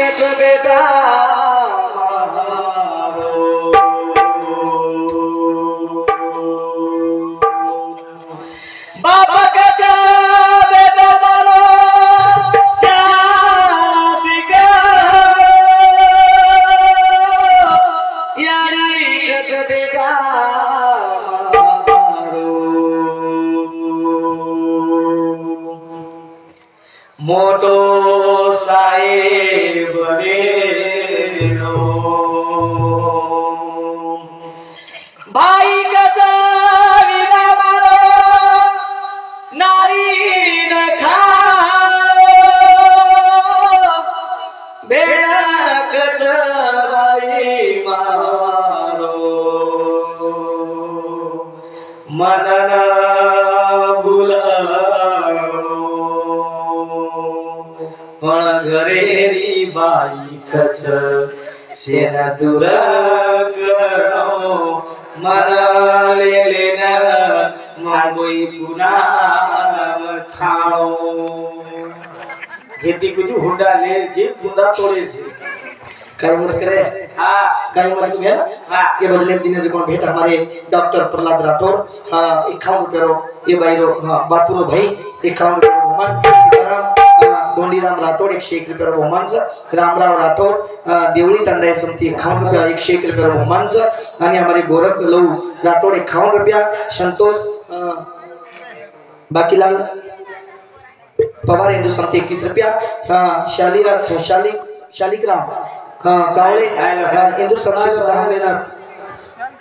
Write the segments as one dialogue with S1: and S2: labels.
S1: कच बेटा बाबा कच बेटा मारो शासिका यारी कच बेटा मोटो साहेब बनेलो भाई कचा विना मारो नारी न खाओ बेड़ा कच भाई मारो मनन पण घरेरी बाई कच सेना दूर करणो मन लेलेना मागोई पुन्हा खाओ जेती कुछ हुंडा ले जे हुंडा तोड़े जे काय मत करे हां काय मत तुम्ही हां ये बजले दिन जे कोण भेट हमारे डॉक्टर प्रहलाद राठौर हां 51 रुपये ये भाईरो हां बापूरो भाई 51 रुपये मन सीताराम गोंडीराम राठौर 101 रुपये बहुमानच रामराव राठौर देवळी तांडाई समिती 51 रुपये 101 रुपये बहुमानच आणि हमारे गोरख लऊ राठौर 51 रुपया संतोष बाकीलाल पवार हिंदू समिती 21 रुपया शालिग्राम कावळे हिंदू समिती सुद्धा हमलेला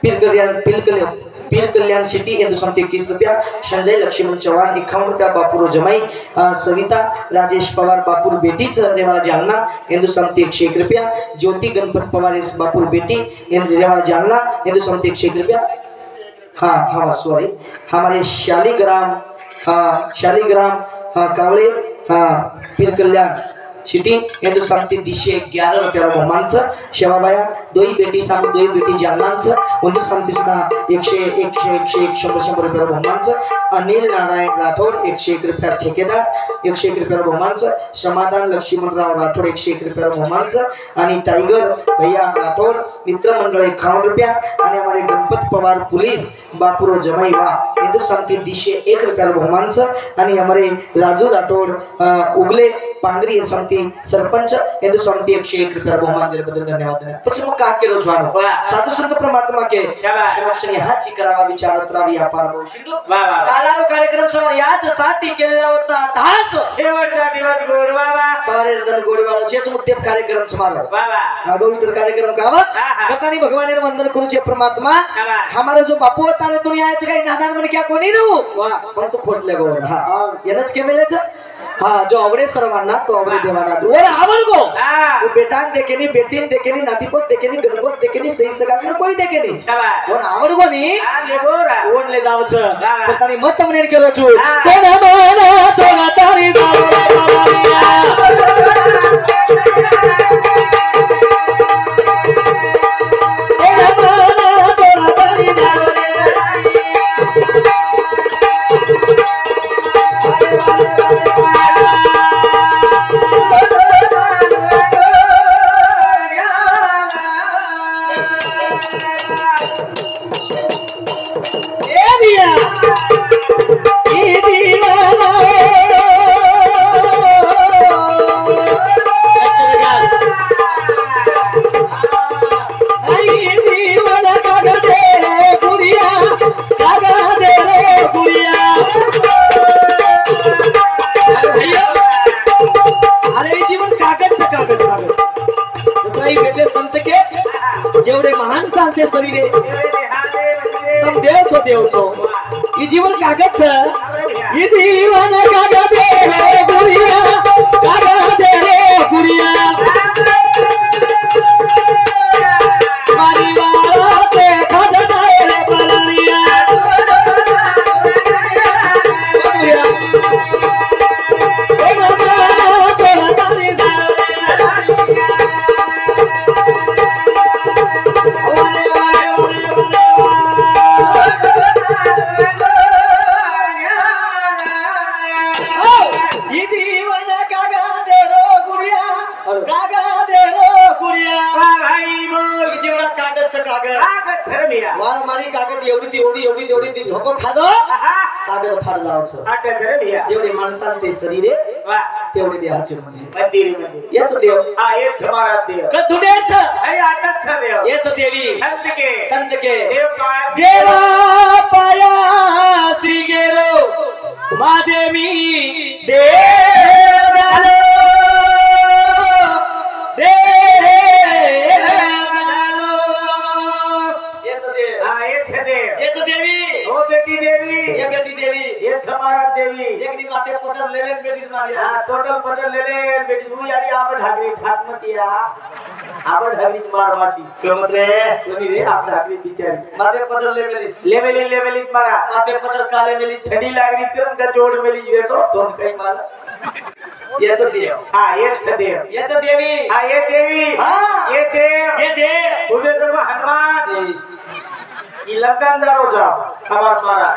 S1: पीर कल्याण सिटी हिंदू समिती 21 रुपया संजय लक्ष्मण चौहान 51 रुपया बापूरो जमाई सविता राजेश पवार बापूर बेटीच देवाला जालना हिंदू समिती 101 रुपया ज्योति गणपत पवार बापूर बेटी देवाला जालना हिंदू समिती 101 रुपया हाँ सॉरी हमारे शालिग्राम कावळे पीर कल्याण सिटी हिंदू समिती 211 रुपया बहुमानच शेवाबाया दोई बेटी जालनांच हिंदू समिती सुद्धा 100 रुपया बहुमानच अनिल नारायण राठौर 101 रुपया ठेकेदार 101 रुपया बहुमानच समाधान लक्ष्मणराव राठौर 101 रुपया बहुमानच आणि टाइगर भैया राठौर मित्र मंडळ 51 रुपया आणि हमारे गणपत पवार पुलिस बापूरो जमाई वा हिंदू समिती 201 रुपया बहुमानच आणि हमारे राजू राठौर उगले पांगरी समिति सरपंच हिंदू समिति 101 रुपया बहुमान दिल्याबद्दल धन्यवाद पक्ष मग का केलो ज्वानो साधू संत परमात्मा के क्षमाक्षणी हाची करावा विचारत रावी अपार शिंदू कालारो कार्यक्रम सवार याच साठी केलेला होता ढास शेवटचा दिवस गोड बाबा सवारे रतन गोडीवाळो छेच मुद्दे कार्यक्रम समारो बाबा अगोवितर कार्यक्रम कावा कथानी भगवान वंदन करूचे परमात्मा हमारा जो बापू होता रे दुनिया याचे काही नादान म्हणे क्या कोणी रहू पण तू खोसले गोड हां यानच के मेलेच हाँ जो आवड़े सर्वाना तो आवड़े देवाना तो और आवड़ को वो बेटान देखे नहीं बेटीन देखे नहीं नातीपोत देखे नहीं गणपोत देखे नहीं सही सगा कोई देखे नहीं और आवड़ को नहीं वो ले जाओ छ पतानी मत मनेर केलो छु कोना माना चोला तारी जेवढे महान सांचे शरीरे तम देव छो ये जीवन कागज छ ये जीवन कागज रे गुड़िया कागज रे गुड़िया मारी वाला ते खद रे पलनिया कागा दे कागद ठरलिया वाल मारी कागद एवढी ती झोको खादो कागद फाड जावचं कागद ठरलिया जेवढे माणसांचे शरीर आहे तेवढे देहाचे मंदिर याच देव हा एक हमारा देव कधुडेच हे आताच देव याच देवी संत के देव काय देवा पायासी गेलो माझे मी देव झालो देवी हो बेटी देवी ये हमारा देवी एक दिन माथे पदर ले ले बेटी मारी हां टोटल पदर ले ले बेटी तू यारी आप ढाकरी ठाक मत या आप ढाकरी मार मासी कमत रे कोणी रे आप ढाकरी बिचारी माथे पदर ले मेली मारा माथे पदर काले मेली छडी लागली तर का जोड मेली येतो दोन काही मार याच देव हां याच देवी हां ये देव उभे कर हनुमान इलंकांदारो जाओ हमार मारा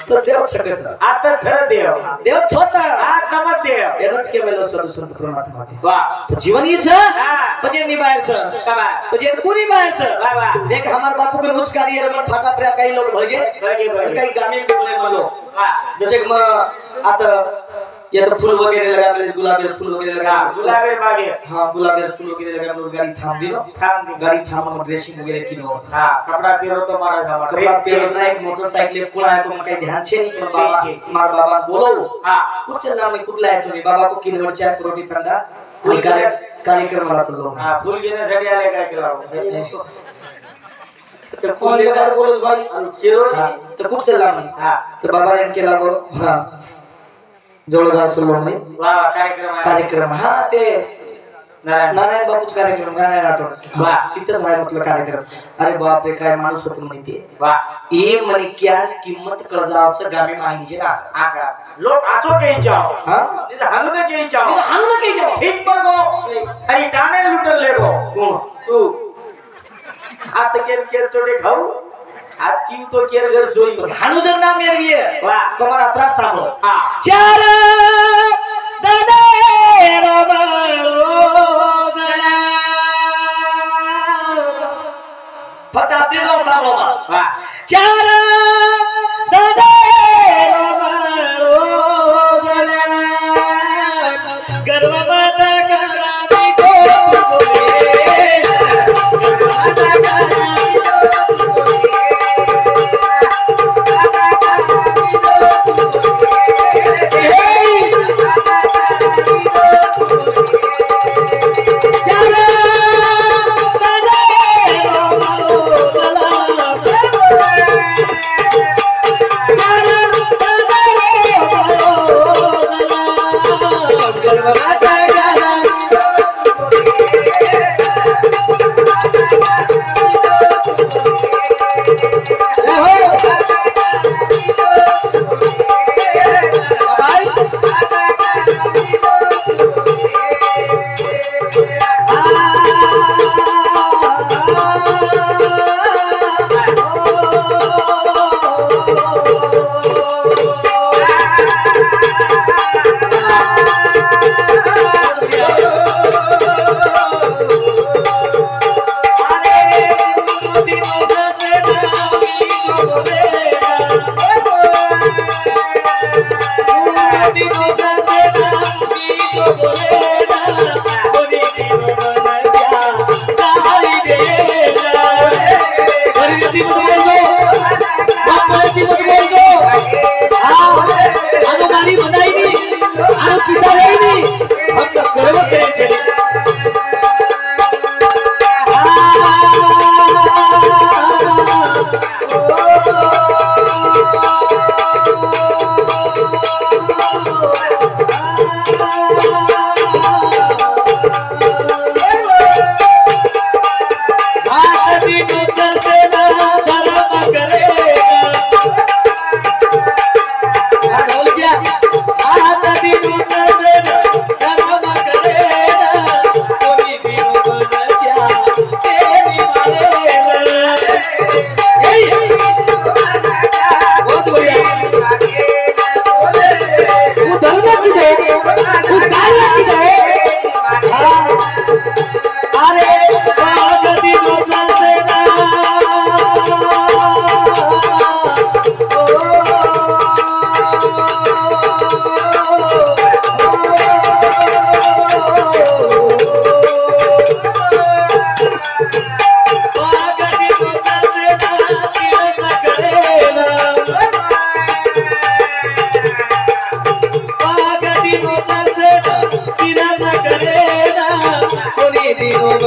S1: तो देव सकस आता छर देव छोटा आ नमत देव एनच के मेलो सदु संत परमात्मा मागे वाह जीवन हीच म्हणजे निभायचं म्हणजे कुणी निभायचं वाह देख हमार बापू के मुझ कार्य रे मन फाटा प्रिया काही लोक भगे काही गामी बिगले म्हणलो जसे मग आता या तो फूल वगैरह लगा पहले गुलाब के फूल वगैरह लगा गुलाब के बागे हां गुलाब के फूल वगैरह लगा लोग गाड़ी थाम दी गाड़ी थाम में ड्रेसिंग वगैरह की दो हां कपड़ा पहनो तो मारा जावा कपड़ा पहनो ना एक मोटरसाइकिल पुळा है तो काही ध्यान छे नहीं पण बाबा मार बाबा बोलो हां कुछ नाम नहीं कुठला है तुम्ही बाबा को किनवर चाय रोटी ठंडा आणि कार्यक्रमाला चाललो हां फूल घेण्यासाठी आले काय केला तो फूल लेकर बोलस भाई आणि केरो तो कुछ चला नहीं हां तो बाबा यांके लागो हां जवळगाव चलवणे वाह कार्यक्रम हा ते नारायण बापूच कार्यक्रम नारायण राठोड वाह तिथंच आहे म्हटलं कार्यक्रम अरे बाप रे काय माणूस होतो म्हणते वाह ये म्हणे क्या किंमत कळजावचं गामी माहितीचे ना आगा लोक आचो के जाओ हां इधर हानुने के जाओ ठीक पर गो सारी टाने लुटन ले गो कोण तू आता केर छोटे खाऊ आज क्यों तो केर घर सोई हानु जर नाम मेरे लिए वाह तुम्हारा त्रास सांभो हां चार दादे रमणो जना फक्त आपलीच वाह सांभो वाह चार दादे रमणो जना गर्व माता करामी को बोले माता करामी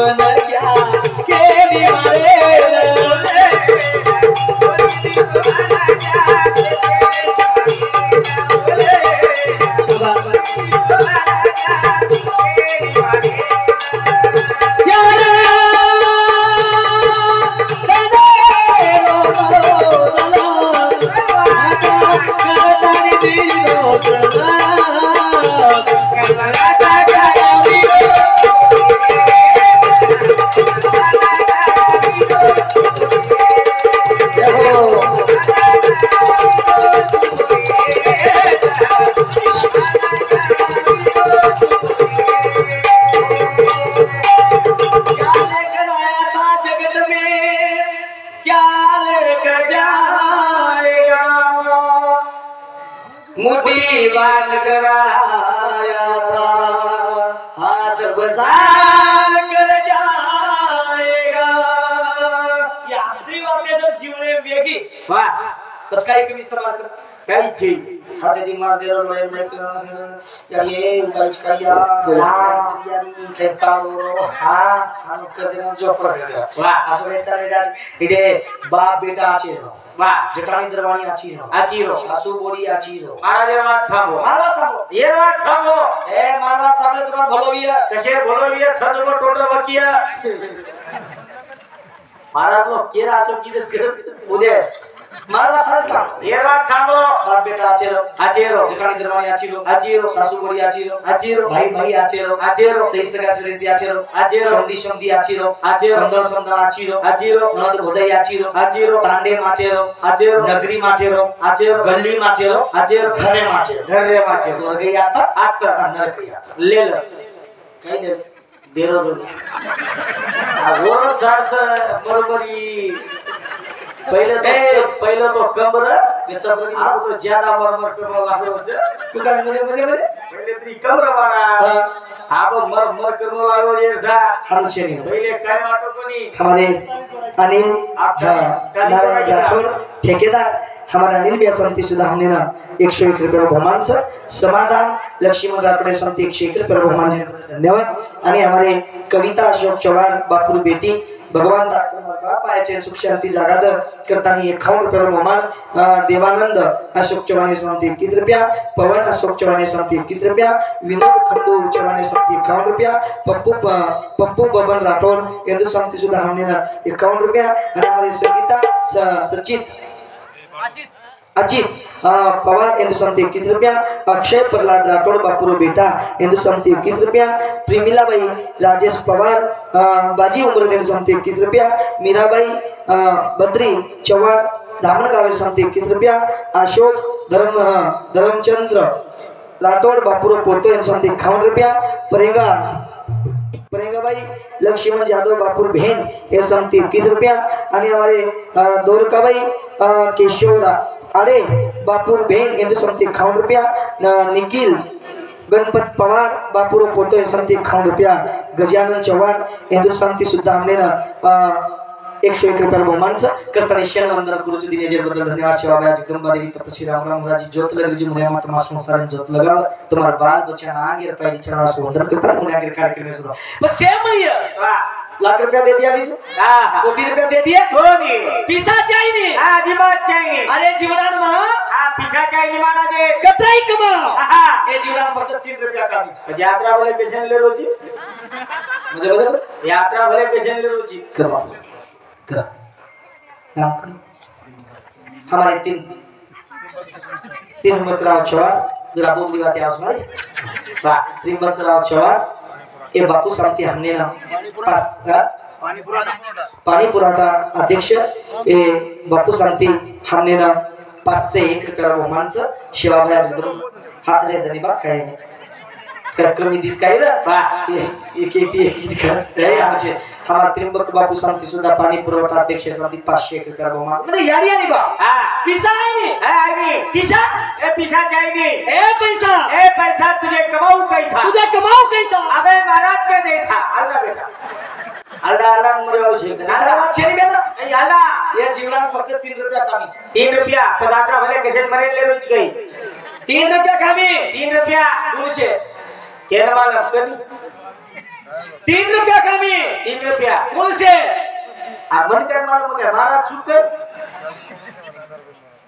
S1: बनग्या केली मारे मुट्ठी बांध कर आया था हाथ बसा कर जाएगा या आखरी वाक्य जर जीवने वेगी वाह कस काय कमी इस्तेमाल कर काही चीज हाथ दी मार दे रो यार ये गाइस का यारी कहता हो हां हम कर देना जो कर दिया वाह असं बेटा रे जा इथे बाप बेटा आचे वाह जटाणी दरवाणी आची रो सासू बोडी आची रो मारा देवात सांगो ये बात सांगो ए मारवा सांगले तुम्हारा भलोविया कशे भलोविया छद को टोटर बकिया मारा तो केरा आचो किदस कर उदे मारवा सांग ये बात सांगो बाप बेटा आचे रो जटाणी दरवाणी आची रो सासू बोडी आची रो भाई आचे रो सही सगा सरेती आचे रो समधी आची रो संदर आची रो ननद भोजाई आची रो तांडे माचे रो नगरी माचे रो गल्ली माचे रो घरे माचे स्वर्ग आता नरक आता ले ल काय ले देरो वो सार्थ बरोबरी पहले तो कमर त्याचा आता तो ज्यादा मरमर करू लागलो तू काय म्हणजे पहिले तरी कमर मारा आप मर करू लागलो जैसा हलशेनी पहिले काय वाटो कोणी हमारे अनिल नारायण राठौर ठेकेदार हमारे अनिल भैया समिति सुधा हमने ना 101 रुपये बहुमान से समाधान लक्ष्मण राठौड़ समिति 101 रुपये बहुमान धन्यवाद आणि हमारे कविता अशोक चौहान बापुर बेटी भगवान बाप आयचे सुख शांति जागाद करताना 51 रुपये बहुमान देवानंद अशोक चौहान समिति 21 रुपया पवन अशोक चौहान समिति 21 रुपया विनोद खंडू चौहान समिति 51 रुपया पप्पू बबन राठौड़ हिंदू समिति सुधा हमने ना 51 रुपया आणि हमारे संगीता सचित अजित पवार हिंदू समिति 21 रुपया अक्षय प्रहलाद राठौड़ बापुरो बेटा हिंदू समिति 21 रुपया प्रेमिला बाई राजेश पवार बाजी उमर हिंदू समिति 21 रुपया मीराबाई बद्री चौहान धामनगाव समिति 21 रुपया अशोक धर्मचंद्र राठौड़ बापुरो पोतो हिंदू समिति 51 रुपया परेगाबाई लक्ष्मण यादव बापुर बहन ये समिति 21 रुपया आणि हमारे दोरकाबाई केशवरा अरे बापुर बहन हिंदू समिति 51 रुपया निखिल गणपत पवार बापुरो पोतो समिति 51 रुपया गजानन चौहान हिंदू समिति सुद्धा हमने ना 101 रुपये बहुमान करताना शेण वंदन करूच दिनेजे बद्दल धन्यवाद शिवाबाई जगदंबा देवी तपस्वी रामराम मुराजी ज्योत लगरी मुने माता मा संसार ज्योत लगाव तुम्हारा बाल बच्चा आगे पाई चरणा से वंदन करता मुने आगे कार्यक्रम में सुनो बस सेम ही है लाख रुपया दे दिया बीजू कोटी रुपया दे दिया कोनी पैसा चाहिए हां दिमाग चाहिए अरे जीवनान मा हां पैसा चाहिए माना दे कतई कमा हां ए जीवनान फक्त 3 रुपया का बीज यात्रा वाले पेशेंट ले रोजी मुझे बता यात्रा वाले पेशेंट ले रोजी कमा कर नाम कर हमारे तीन हिम्मतराव चौहान जरा बोली बात है उसमें वाह त्रिमतराव चौहान ये बापू समिति हमने ना पास पानी पुराटा अध्यक्ष ये बापू समिति हमने ना 5 से 1 रुपया बहुमान से शिवा भाई जगदम हाथ रे धन्यवाद कहे कमी दिस काय ना वाह एक दिखा है आमचे हमारे त्रिंबक बापू समिति सुद्धा पाणी पुरवठा अध्यक्ष समिति 501 रुपया बहुमान म्हणजे यारी आणि बा पैसा आहे आहे पैसा ए पैसा चाहिए ए पैसा तुझे कमाऊ कैसा अबे महाराज के जैसा अल्लाह बेटा अल्लाह मुरे वाला शेख ना बात छेनी बेटा ए अल्लाह ये जीवनात फक्त 3 रुपया कामी 3 रुपया पदात्रा भले कैसे मरे ले रोज गई 3 रुपया कामी 3 रुपया 200 केरवाला कमी 3 रुपया कमी
S2: 3 रुपया
S1: कौन से
S2: मन काय मालूम काय मारा चूक कर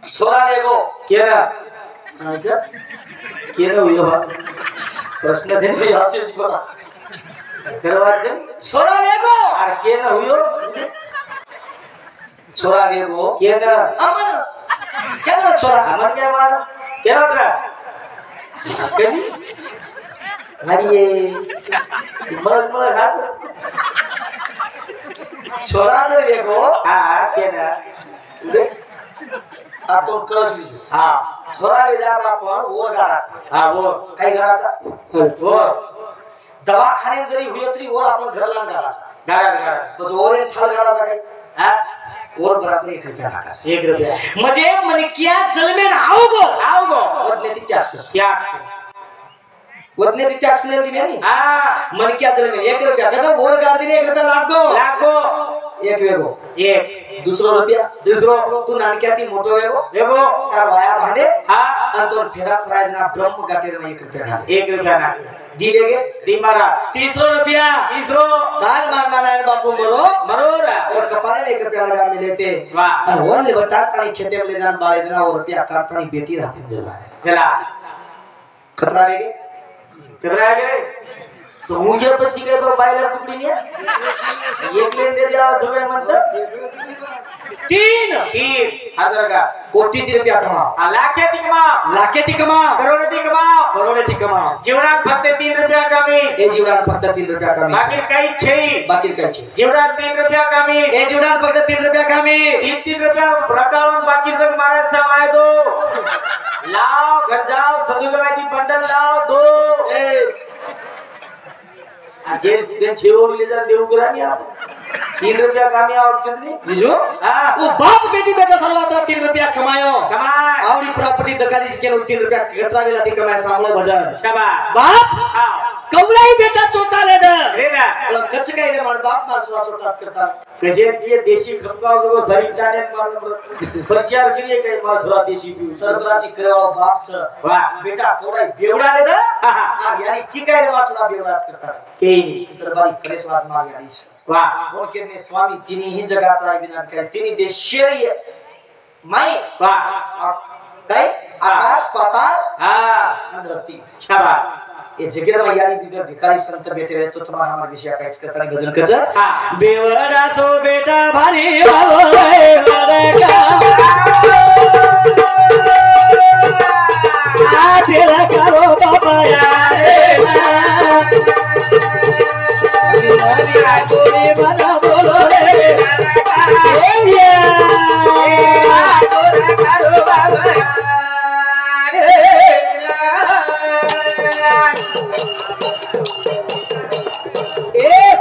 S1: छोरा देखो
S2: केरा
S1: क्या
S2: केरा हुई बा प्रश्न છે
S1: से हास्य छोरा
S2: करवा છે
S1: छोरा देखो
S2: और केरा हुयो
S1: छोरा देखो
S2: केरा
S1: अमन क्या ना छोरा
S2: मन काय मालूम केरा त्रा कधी अरे मग हात
S1: छोरा जर देखो
S2: हा केरा
S1: आपण कळस लिहितो
S2: हा
S1: छोरा वेळा आपण ओर गाडाचा
S2: हा वो
S1: काय गाडाचा
S2: वो
S1: दवाखान्यात जरी हुयो तरी ओर आपण घरला गाडाचा
S2: गाडा गाडा
S1: बस ओर ठाल गाडाचा काय
S2: हा
S1: ओर बराबर 1 रुपया टाकायचा
S2: 1 रुपया
S1: म्हणजे मणक्या जलमेन आओ गो वदनेती टॅक्स
S2: क्या
S1: वदनेती टॅक्स ने दिली
S2: हा
S1: मणक्या जलमेन 1 रुपया कदा ओर गाड दिने 1 रुपया लागो एक वेगो
S2: एक
S1: दुसरो रुपया
S2: दुसरो
S1: तू नानक्याती मोठो वेगो
S2: वेगो
S1: कार वाया भांडे
S2: हा
S1: अंतोन फेरा प्राइज ना ब्रह्म गाटेर में 1 रुपया घाले
S2: 1 रुपया ना
S1: दी वेगे
S2: दी मारा
S1: तीसरो रुपया
S2: तीसरो
S1: काल मारना नारायण बापू मरो
S2: मरोरा
S1: और कपाले में 1 रुपया लगा मिले थे
S2: वाह
S1: और वो ले बटा तानी खेते में ले जान बाले जना और रुपया काटतानी बेटी रहते जला
S2: चला
S1: खतरा वेगे
S2: कितना गए तो मुझे पची के तो बायला कुपड़ी नहीं एक लेन दे दिया जुबे मंतर 3,000 का
S1: कोटी ती रुपया कमाओ
S2: लाखे ती कमाओ
S1: लाखे ती कमाओ
S2: करोड़े ती कमाओ
S1: जीवनात
S2: फक्त 3 रुपया कमी
S1: ए जीवनात फक्त 3 रुपया कमी
S2: बाकी काही छे
S1: बाकी काय छे
S2: जीवनात 3 रुपया कमी
S1: ए जीवनात फक्त 3 रुपया कमी
S2: 3 रुपया रकावून बाकी जग मारायचा माय दो लाव घर जाओ सदुल माहिती बंडल लाव दो
S1: ए
S2: जे छेवून ले जा देऊ करानी आप 3 रुपया कामी आवत कितनी
S1: बिजू
S2: हां
S1: वो बाप बेटी बेटा सर्वात 3 रुपया कमायो
S2: कमाय
S1: आवडी प्रॉपर्टी दकाली के 3 रुपया कतरा वेला ती कमाय सांभळो भजन
S2: शाबाश
S1: बाप
S2: हां
S1: कवराई बेटा चोटा ले दे
S2: रे ना
S1: पण कच्च काय रे मार बाप मार छोटाच करता
S2: कसे ये देशी खपकाव को शरीर टाने मार प्रचार के लिए काही मार थोड़ा देशी भी
S1: सरबरासी करेवा बाप छ
S2: वाह
S1: बेटा कवराई बेवडा ले दे
S2: हां
S1: यानी की काय रे मार छोटा बेवडाच करता
S2: केही
S1: सरबारी करेसवास मार यानी छ
S2: वाह
S1: उनके ने स्वामी तिन्ही जगाचा विधान काय तिन्ही देशीय माय
S2: वाह
S1: काय आकाश पाताळ
S2: हां
S1: धरती
S2: शाबाश
S1: ये जगीर में यानी बिगर भिखारी संत बेटे रहे तो तुम्हारा हमारे विषय कायच करता गजन कच
S2: हां
S1: बेवडा सो बेटा भारी वालो रे मरका तेरा करो बाबा यारे ना बोले बना बोलो रे करो बाबा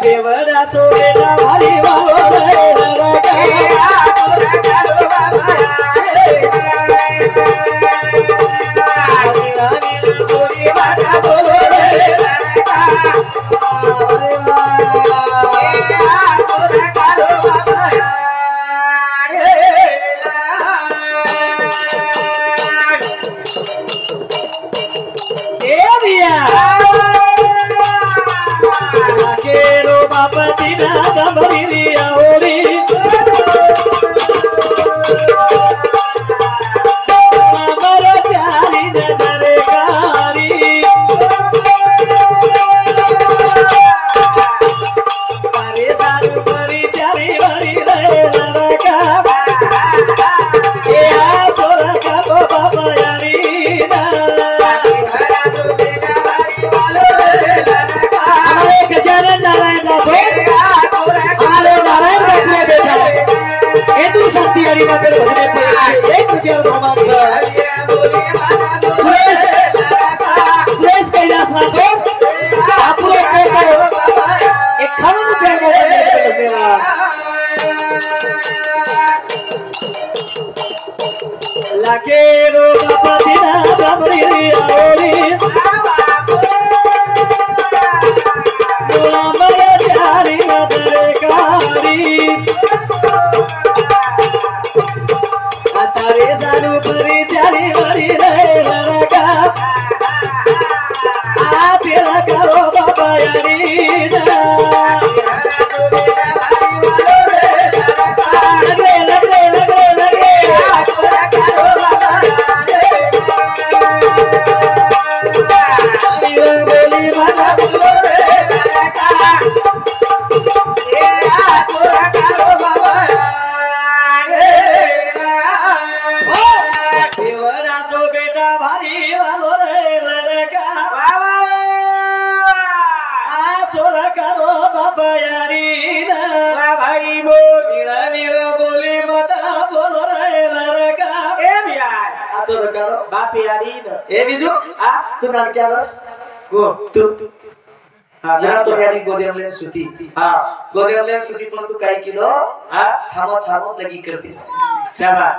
S1: बेवडा सो बेटा भारी वालो रे करो बाबा यारी बाबा यारी ना
S2: भाई बोल
S1: मीरा मीरा बोली मता बोल रे लड़का
S2: ए बियार
S1: आचो करो
S2: बाप यारी न
S1: ए बिजू
S2: आ
S1: तू नाम क्या रस
S2: गो
S1: तू जरा तो
S2: हाँ
S1: यारी गोदेवले सुती
S2: हाँ
S1: गोदेवले सुती पण तू काय किलो
S2: हाँ
S1: थामो थामो लगी करती
S2: शाबाश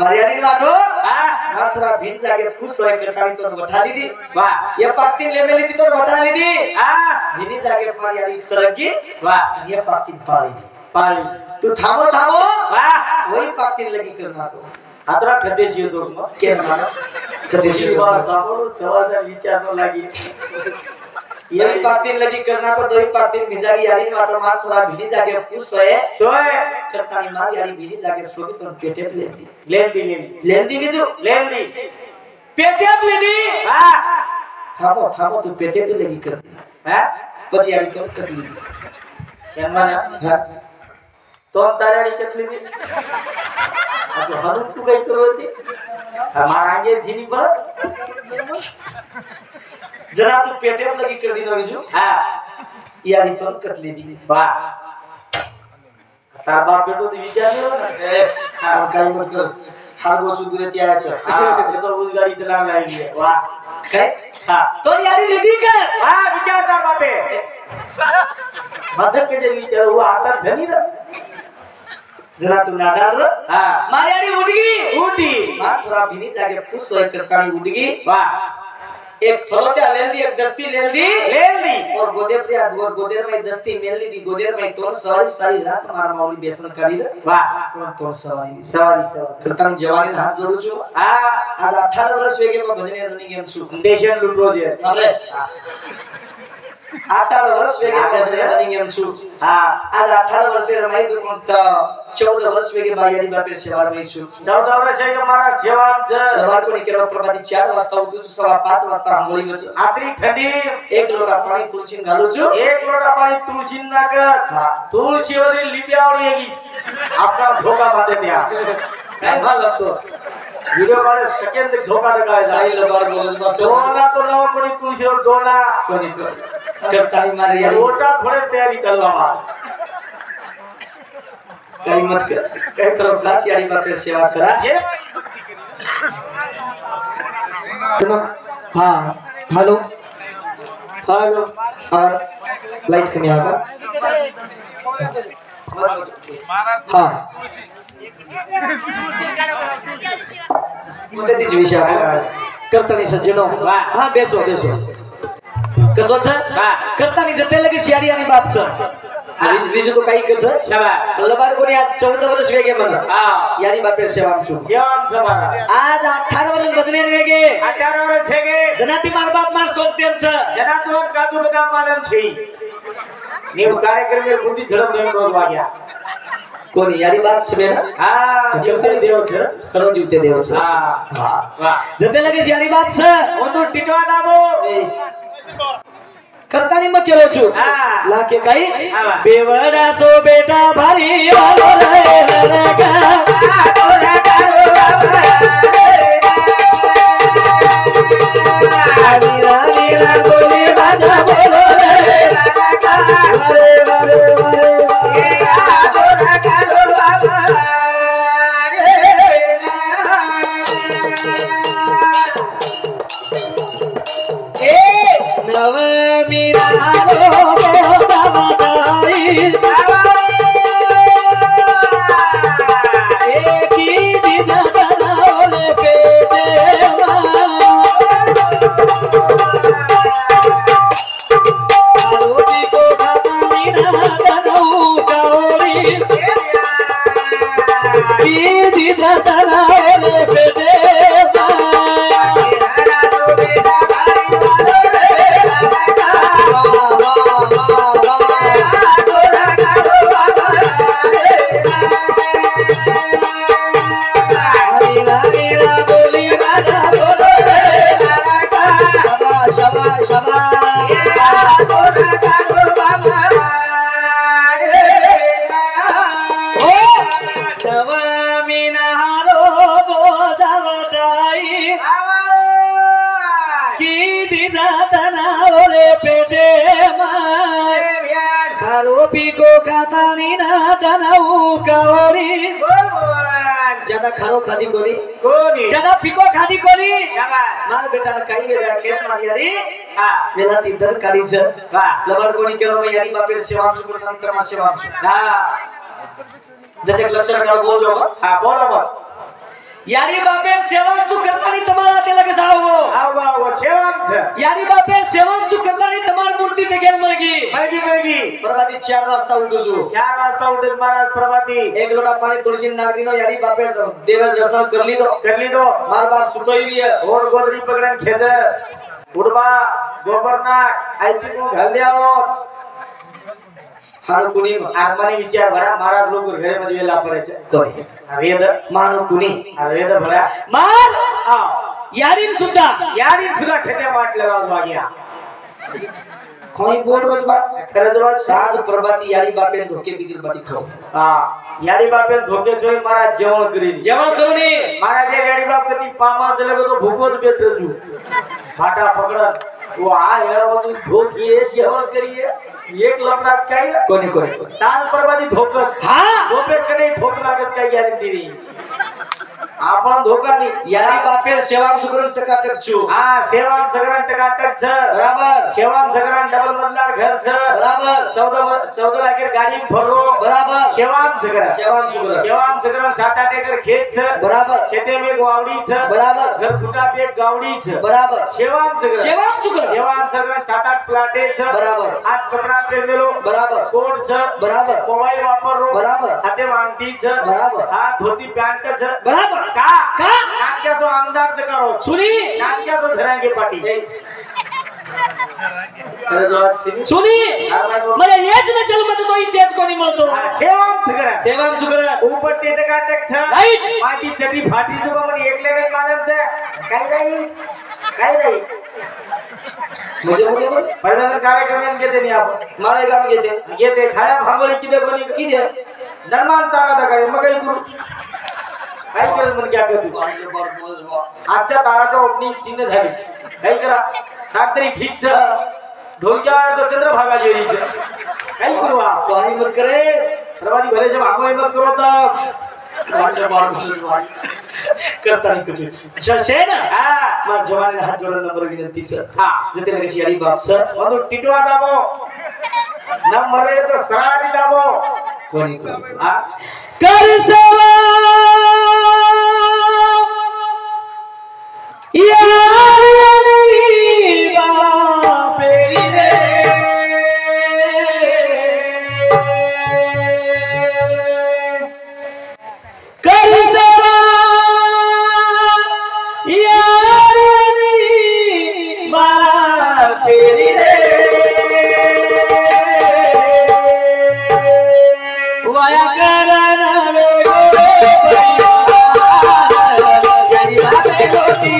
S1: मर्यादिन वाटो
S2: हाँ
S1: माछरा भिन जागे खुश होय करतानी तो बठा दीदी
S2: वाह
S1: ये पाक्ती ले मेली तो बठा ली दी
S2: हाँ
S1: भिनी जागे मर्यादिन सरगी
S2: वाह
S1: ये पाक्ती पाली दी
S2: पाली
S1: तू थामो थामो
S2: वाह
S1: वही पाक्ती लगी करना तो
S2: आतरा कदेशी तो
S1: के मानो कदेशी
S2: शिवा सामोर सवाजा विचार न लागी
S1: यही पाक्ती लगी करना को दोही पाक्ती भिजागी यारी वाटो माछरा भिनी जागे खुश होय
S2: सोए
S1: करतानी मार यारी भिनी जागे सोगी तो पेटे ले दी
S2: लेन
S1: ले दी बिजू
S2: दी
S1: पेटे ले दी
S2: वाह
S1: थामो थामो तू पेटे पे लगी कर दी
S2: हैं
S1: પછી यारी कर कर ली
S2: કેમ માને
S1: हां
S2: તો તારાડી કેટલી દી આ તો હરુ તું કઈ કરો છે અમાર આગે જીની પર
S1: जरा तू पेटे पे लगी कर दी नो बिजू
S2: હા
S1: यारी तो कर ली दी
S2: વાહ તાર બાપ બેટો તો વિચાર્યો ને
S1: और काय मत कर हार गो चुदरे त्या छ
S2: હા એ તો ઉસ ગાડી ચલાવ લાગી છે વાહ
S1: काय
S2: હા
S1: तो यारी लेदी कर
S2: વાહ વિચાર તાર બાપે મદદ કે જે વિચાર હું આતા જની રે
S1: जरा तू नादान र
S2: હા
S1: मार यारी उठगी
S2: ઉઠી
S1: मार थोड़ा भिनी जागे खुश होय करतानी उठगी
S2: વાહ
S1: एक फरोत्या लेल दी एक दस्ती लेल दी
S2: લેન દી
S1: और गोदेर में दस्ती मेल ली दी गोदेर में तो सारी रात मार मौली बेसन करी रे
S2: વાહ
S1: तो सवाई
S2: સવારી સવારી
S1: करतानी जवानी हाथ जोड़ू छु
S2: હા
S1: आज 18 वर्ष वेगे में भजने रनिंग गेम छु
S2: દેશન લૂટો છે
S1: हमले 18 वर्ष वेगे में भजने रनिंग गेम छु
S2: હા
S1: आज 18 वर्ष रमाई जो कोणता 14 वर्ष वेगे बायारी बापे सेवा में छु
S2: 14 વર્ષ છે કે મારા સેવાન છે
S1: दरबार को निकेरो प्रभाती 4 वाजता उठू छु 5:15 वाजता आंघोळी वच
S2: આતરી ઠંડી
S1: एक लोटा पाणी तुळशी घालू छु
S2: એક લોટા પાણી તુલસી નાખર
S1: હા
S2: તુલસી વરી લીબ્યાવડી એગી આપણા ધોકા માથે ત્યાં કાઈ ભાલ લગતો वीडियो वाले सेकंड धोका लगाए
S1: आई लबार बोलत बचो
S2: दोना तो नव पड़ी तुलसी और दोना
S1: कोनी करतानी मार यारी
S2: लोटा थोड़े तैयारी करवा मार
S1: कई मत कर कई तरफ क्लास यारी बापे सेवा करा
S2: ये
S1: हां हेलो
S2: हेलो
S1: और लाइट कमी आगा हां मुद्दे तीच विषय करतानी सज्जनो हां बेसो बेसो कसो छ करतानी जते लगे शियाडी आणि बाप छ बीजू तो काही कच
S2: शाबाश
S1: लबार कोणी आज 14 वर्ष वेगे मन
S2: हां
S1: यारी बापे सेवा छु
S2: केम समारा
S1: आज 18 वर्ष बदले वेगे
S2: 18 વર્ષ છે કે
S1: जनाती मार बाप मार सोचतेम छ
S2: जना तो काजू बदाम मालम છે ನೀವು ಕಾರ್ಯಕ್ರಮ ಬುದ್ಧಿ ಧರ್ಮ ದೇವ रोज वाग्या
S1: कोणी यारी बाप छे ना
S2: हां जीवते देव છે
S1: खरो जीवते देव छ
S2: हां
S1: हां
S2: वाह
S1: जते लगे यारी बाप छ
S2: वो तो टिटवा नामो
S1: करतानी मग केलो छु
S2: हां
S1: लाके काही
S2: हां
S1: बेवडा सो बेटा भारी आलो रे लगा वीरा वीरा बोली बाजा बोलो रे लगा रे रे रे नव मीरा रो दाई एकी दिजा दलाले पेटे आरोटी को खाता मीरा दनो गौरी की दिजा दलाले पेटे खारो पिको खातानी ना तनाऊ कावरी ज्यादा खारो खादी कोनी ज्यादा पिको खादी कोनी मार बेटा ने काही वेळा खेत मार यारी वेला ती दर काढीच लबार कोणी केलो मी यारी बापेर सेवा करता नंतर मा सेवा जसे लक्षण काढ बोल जो बोल यारी बापेर सेवा करतानी तुम्हाला ते लगे जावो सेवा यारी बापेर सेवा करतानी तुम्हार मूर्ती देखेल मळगी प्रभाती 4 वाजता उठुजू 4 वाजता उठेल महाराज प्रभाती एक लोटा पाणी तुळशी नाग दिनो यारी बापेर देवर दर्शन करली दो मार बाप सुतोई और गोदरी पकड़न खेद उड़बा गोबर नाग आईती को घाल दियाओ हारो कुणी आत्माने विचार भरा महाराज लोक घरे मध्ये वेला पडायचे कोणी वेद मानो कुणी वेद भरा मार यारीन सुद्धा खेते वाटले वाग्या कोणी बोल रोज बा खरज रोज साज प्रभाती यारी बापेन धोके बिगिर बाटी खाओ यारी बापेन धोके सोय महाराज जेवण करूनी महाराज यारी बाप कधी पामा चले तो भूकोच बेटजू फाटा पकड़न वो आ यार वो तू धोके जेवण करिए एक लफडाच काही कोणी साज प्रभाती धोकस धोपे कने ठोक लागत काही गॅरंटी नाही आपण धोका नाही यारी बापेर सेवाम सुकरण टकाटक छु सेवाम सगरण टकाटक छ बराबर सेवाम सगरण डबल मजलार घर छ बराबर 14 लाख गाड़ी भरो बराबर सेवाम सगरण 7-8 एकड़ खेत छ बराबर खेते में गावड़ी छ बराबर घर फुटा पे गावड़ी छ बराबर सेवाम सगरण 7-8 प्लाटे छ बराबर आज कपड़ा पे मेलो बराबर कोट छ बराबर मोबाइल वापरो बराबर हाते वांगटी छ बराबर धोती पैंट छ बराबर का नाटकाचो आमदार ते करो सुनी नाटकाचो धरांगे पाटी सुनी मला हेच न चल मत तो इथेच कोणी म्हणतो सेवाम सुगरा ऊपर ते टकाटक छ राईट माती चटी फाटी जुगा म्हणे एकलेने कालम छ काय राई मुझे परमेश्वर कार्यक्रम घेते नाही आपण माळे काम घेते खाया भागोली किती कोणी धर्मान तारा करे मग काही करू काय केलं म्हणजे क्या करतो आजच्या ताराचा ओपनिंग सीन झाली काय करा रात्री ठीक छ ढोलक्या तो चंद्रभागा जेरी छ काय करू काही मत करे प्रभाती भले जब आगो मत करो तब वांडर बार करता नहीं कुछ शे ना मार जवान हात जोडून नंबर विनंती छ जते लगे शियारी बाप छ मधु टिटवा दाबो नंबर है तो सरारी दाबो कोणी कर सेवा यारी बापेरी रे कर सेवा यारी बापेरी रे वाया करना वे यारी बापे होती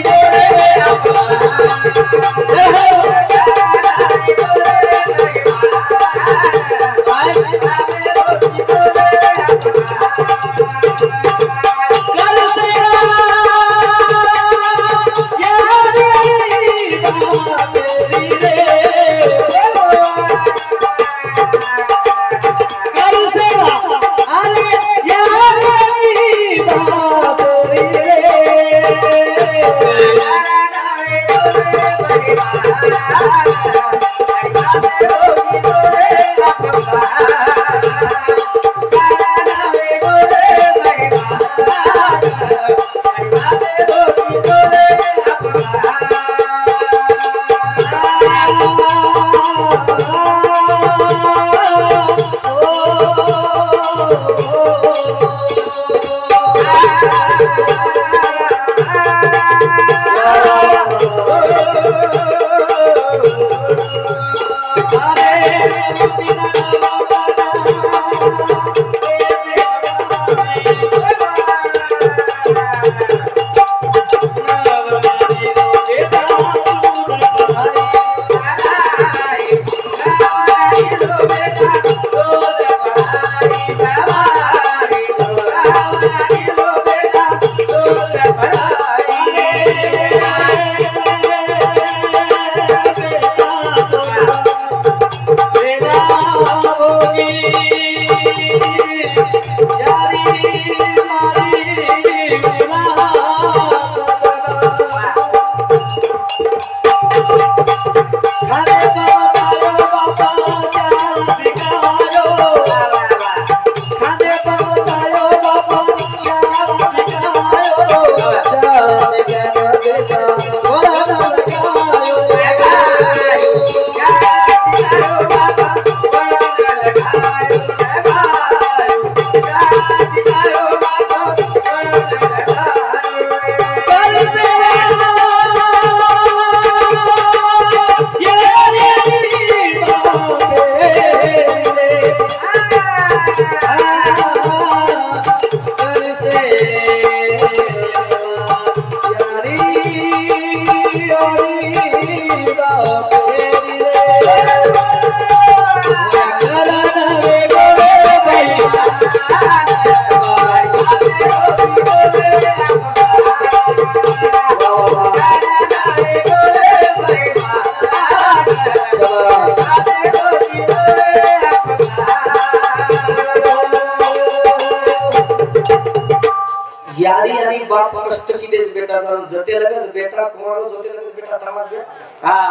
S1: यारी आणि बाप कष्ट की देश बेटा सारून जते लगेच बेटा कुमारो जोते लगेच बेटा तमाश बे हां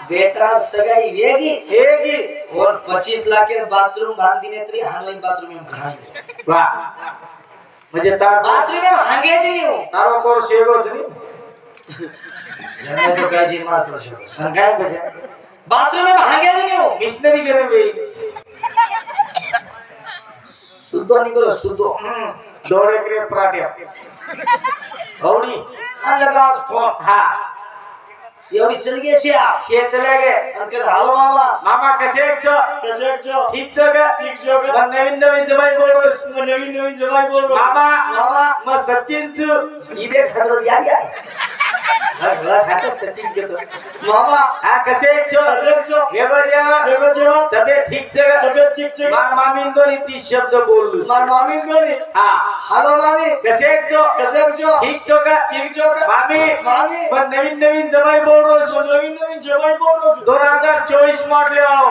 S1: बेटा सगाई हेगी और 25 लाख के बाथरूम बांध दिने तरी ऑनलाइन बाथरूम में खाई
S2: वाह म्हणजे तार
S1: बाथरूम में हांगेच नहीं हो
S2: तारो कोर शेगोच नहीं
S1: याने तो काजी मार कर शो
S2: काय बजे
S1: बाथरूम में हांगेच नहीं हो
S2: मिशनरी करे बे
S1: सुद्धो निकलो सुद्धो
S2: दौड़े करे पराठे औड़ी
S1: लगाओ फोन
S2: हां
S1: एवढी चल गई से आप
S2: के चले गए
S1: अंकल हालो मामा
S2: मामा कसे छो ठीक छो का नवीन जमाई बोल मामा मैं सचिन छु
S1: इधे खतरो यार
S2: खाता सचिन के तो
S1: मामा
S2: हां कसे छो एगो जो तबे ठीक छे मार मामीन दो नीति शब्द बोल
S1: मार मामीन दो नी
S2: हां
S1: हेलो मामी
S2: कसे छो ठीक छो का मामी मैं नवीन जमाई बोल रहा हूं नवीन जमाई बोल रहा हूं 2024 मॉडल आओ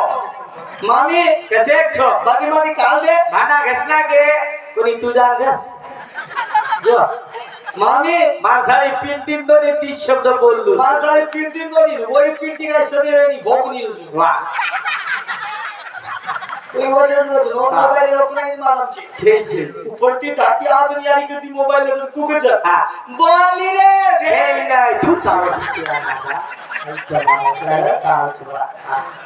S1: मामी
S2: कसे छो
S1: बाकी मामी काल दे
S2: भाना घसना के कोणी तुझा घस जो
S1: मामी
S2: मासाई पिंटिन दो ने 30 शब्द बोल दो
S1: मासाई पिंटिन दो नी वही पिंटी का शब्द है नी भोक नी
S2: वाह
S1: कोई वजह से नो मोबाइल रोकना ही मालूम छे
S2: उपरती टाकी आज नहीं आरी करती मोबाइल ले कुकच हां
S1: बोली रे
S2: हे नाही तू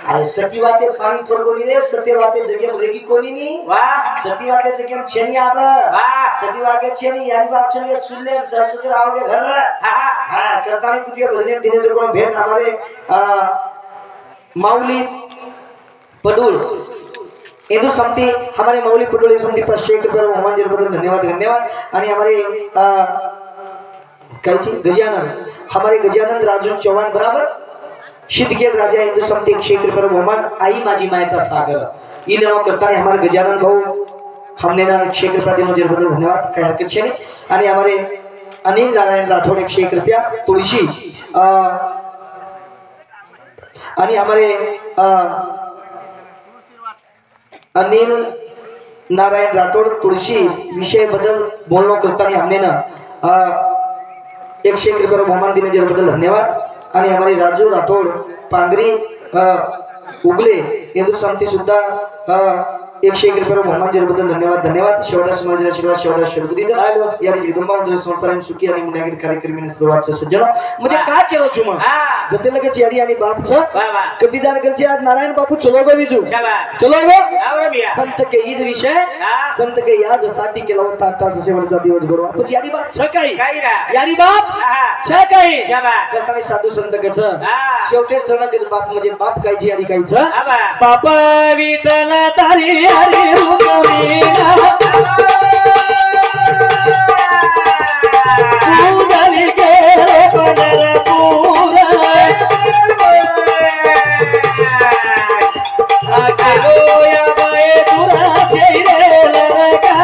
S1: अरे सती वाते पानी परगोनी रे सत्य वाते जगह रेगी कोनी नी
S2: वाह
S1: सती वाते जगह छेनी आब
S2: वाह
S1: सती वाके छेनी यानी बाप छेनी चुल्ले सरसों से आओगे घर हां करता नहीं तुझे भजन दिने जो को भेंट हमारे माऊली पडुल इंदु समिति हमारे माऊली पडुल समिति पर शेख पर मोहम्मद जी बदल धन्यवाद आणि हमारे कायची गजानन हमारे गजानन राजू चौहान बराबर सिद्धगेट राजा हिंदू समिति क्षेत्र पर मोहम्मद आई माजी मायचा सागर ये लेनो करता है हमारे गजानन भाऊ हमने ना क्षेत्र पर दिनों जर बदल धन्यवाद काय हरकत छे आणि हमारे अनिल नारायण राठोड 101 रुपया तुळशी आणि हमारे अनिल नारायण राठोड तुळशी विषय बदल बोलनो करता है हमने ना 101 रुपये मोहम्मद दिने जर बदल धन्यवाद आणि हमारे राजू राठोड पांगरी उगले हिंदू समिति सुद्धा 101 रुपये मोहम्मद जर बदल धन्यवाद शिवदास समाज आशीर्वाद शिवदास शरबुदी या जगदंबा मंदिर संसाराने सुखी आणि मुन्यागिरी कार्यक्रमी सुरुवात सज्जन म्हणजे काय केलं छु मग जते लगे चियाडी आणि बाप छ कधी जाण करची आज नारायण बापू चलो गो विजू चलो गो संत के हीच विषय संत के याज साठी केला होता तास शेवटचा दिवस बरोबर आपण याडी बाप छ काही याडी बाप छ काही करताना साधू संत के छ शेवटे चरणाचे बाप म्हणजे बाप कायची याडी काही छ बाप विठ्ठल तारी हरी रुक्मिणा उडली गेले पंढरपूर आकेलो या बाये तुराचे रे लगा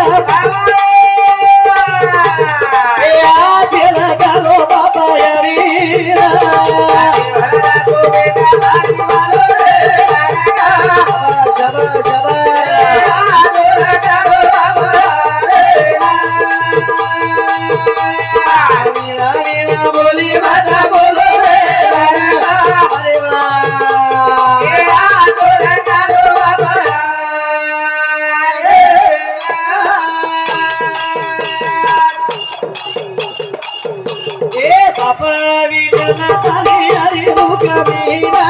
S1: ए आज लगालो बाबा यारी बोली माता बोलो रे बाबा विठ्ठल तारी हरी रुक्मिणा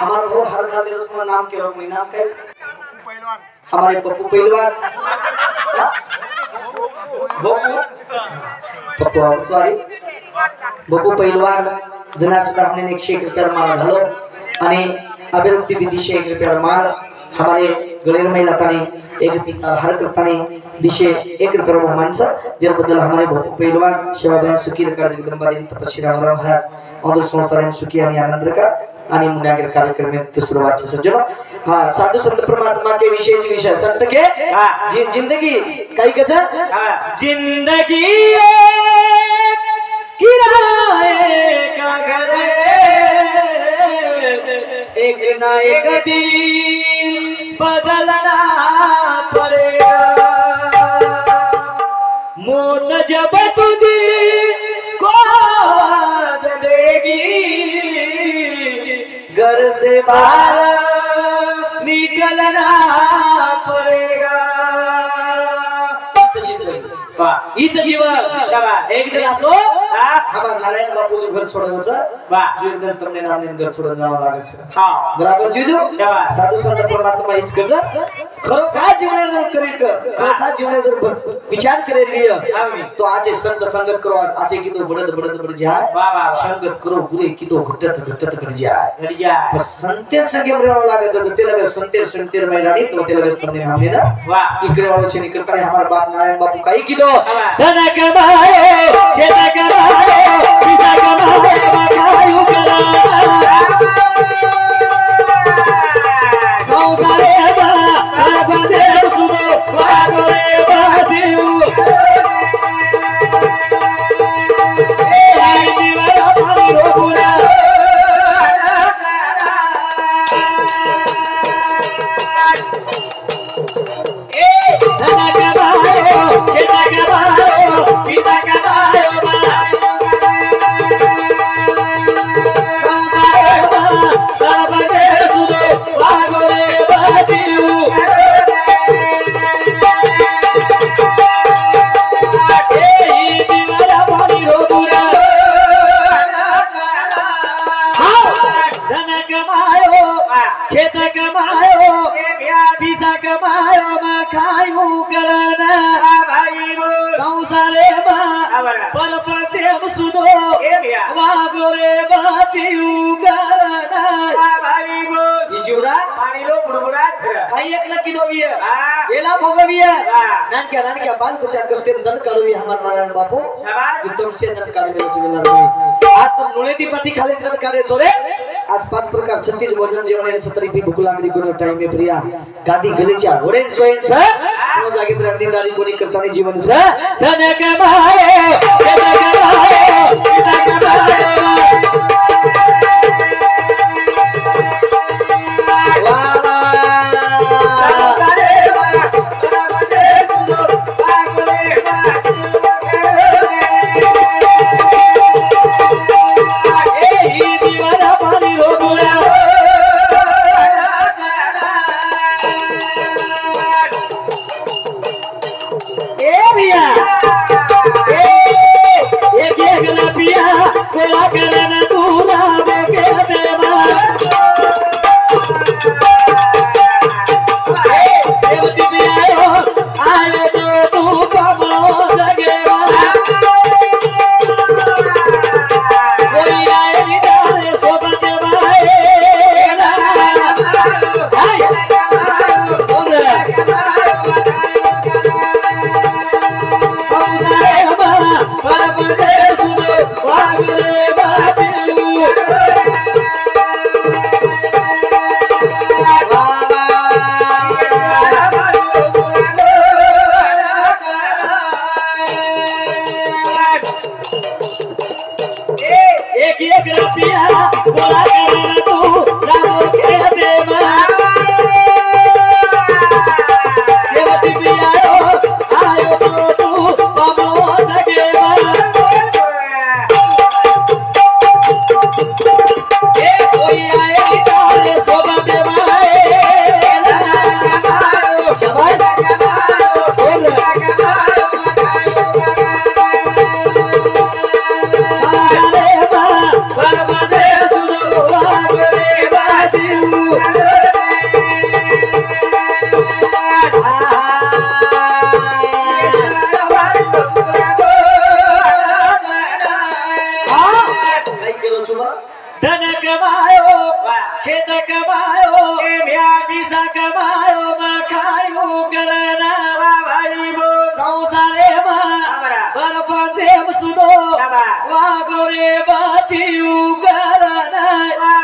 S1: हमारे भाऊ हर घर दे उसका नाम के रोक नाम कैसे पहलवान हमारे पप्पू पहलवान पप्पू सॉरी पप्पू पहलवान जना सुद्धा हमने 101 रुपया मार घालो आणि अभिरुक्ती विधीशे 1 रुपया मार हमारे गळेर महिला ताने 1 रुपया हर करताने दिशे 1 रुपया माणसं जर बदल हमारे पप्पू पहलवान सेवादान सुखी रकार जगदंबा देवी तपस्वी रामराव महाराज और संसाराने सुखी आणि आनंद रकार आणि मुन्यागर कार्यक्रम में तो शुरुआत से सज्जन हां साधु संत परमात्मा के विषय संत के जिंदगी कई कचा
S2: जिंदगी किराए का घर एक ना एक दिन बदलना पड़ेगा मौत जब तुझे को देगी घर से बाहर निकलना पड़ेगा हीच जीवन एक दिन असो
S1: हमारा नारायण बापू जो घर छोड़े छ जो एक दिन तुमने नाम ने घर छोड़न जावा लागे छ हां बराबर जीजू साधु संत परमात्मा हीच कज खरो का जीवन जर करी खरो का जीवन जर विचार करे लिए तो आज संत संगत करो आज की तो बड़द जाए
S2: वाह वाह
S1: संगत करो पूरे की तो घटत कर जाए बस संते संगे रहने लागे जब ते लगे संते में रानी तो ते लगे तुमने नाम ने ना
S2: वाह
S1: इकरे वालों से निकल कर हमारे बाप नारायण बापू काई की दो
S2: धन कमाए खेत कमाए पैसा कमाए मकायू करा संसारे बा बंदे सुनो वागोरे बाजियो ए जीवन अपनी रोकुना ए धन कमाए खेत कमाए पैसा कमाए खेत कमायो पैसा कमायो मकायू करना संसारे पर पचेम सुदो वागोरे बाचियू करना
S1: जीवरा
S2: पानी लो बुडबुडा
S1: काही एक नक्की दोविय एला भोगविय नानक्या बाल बच्चा करते दन करूवी हमार नारायण बापू
S2: शाबाश
S1: एकदम से दन करे मेरे चुवेला रे आज तो मुळेती पाटी खाली दन करे जोरे आज 5 प्रकार 36 भोजन जेवण यांचं तरी भी भूक लागली कोणी टाइम में प्रिया गादी गलीच्या घोडेन सोयन स नो जागी प्रगतीदारी कोणी करताना जीवन स
S2: धन कमाए खेत कमाए पैसा कमाए एक
S1: धन कमायो खेत कमायो दिशा कमायो खायो करना भाई बो संसारे बर पंचेम सुदो वागोरे बाचियु करना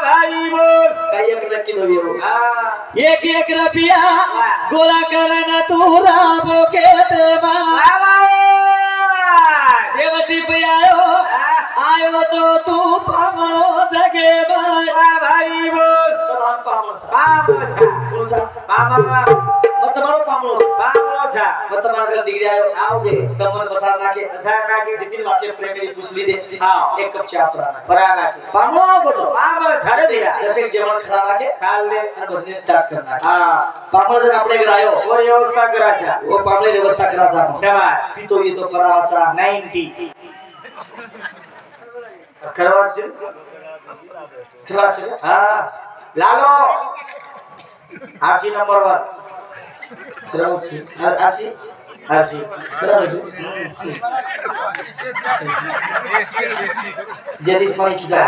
S1: भाई बो काय एक नक्की दोबियो एक रुपया गोला करना तू राबो केते मा सेवटी पे आयो तो तू पामलो जगे भाई बोल मत तुम्हारो पामलो छा मत तुम्हारा घर डिग्री आयो आओगे तमन बसार नाके जितिन माचे प्रेमी पुछली दे हां एक कप चाय परा नाके पामलो बोलो छाड़े दिया जैसे जेवण खा नाके खाल दे और बिजनेस स्टार्ट करना हां पामलो जर आपले घर आयो और व्यवस्था कराचा वो पामले व्यवस्था कराचा शाबाश पितो ये तो पराचा 90 करवाच हां लालो 80 नंबर 1 करवाच 80 जदिस माने किसा